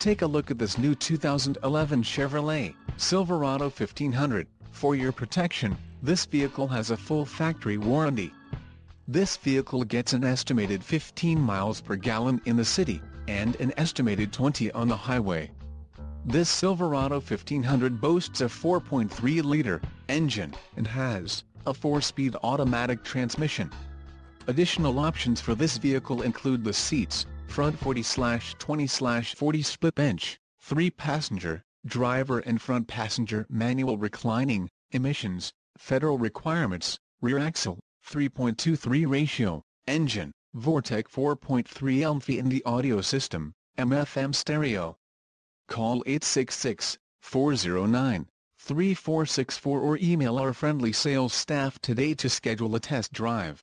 Take a look at this new 2011 Chevrolet Silverado 1500. For your protection, this vehicle has a full factory warranty. This vehicle gets an estimated 15 miles per gallon in the city, and an estimated 20 on the highway. This Silverado 1500 boasts a 4.3-liter engine, and has a 4-speed automatic transmission. Additional options for this vehicle include the seats, front 40/20/40 split bench, 3-passenger, driver and front passenger manual reclining, emissions, federal requirements, rear axle, 3.23 ratio, engine, Vortec 4.3 Elm-F in the audio system, AM/FM stereo. Call 866-409-3464 or email our friendly sales staff today to schedule a test drive.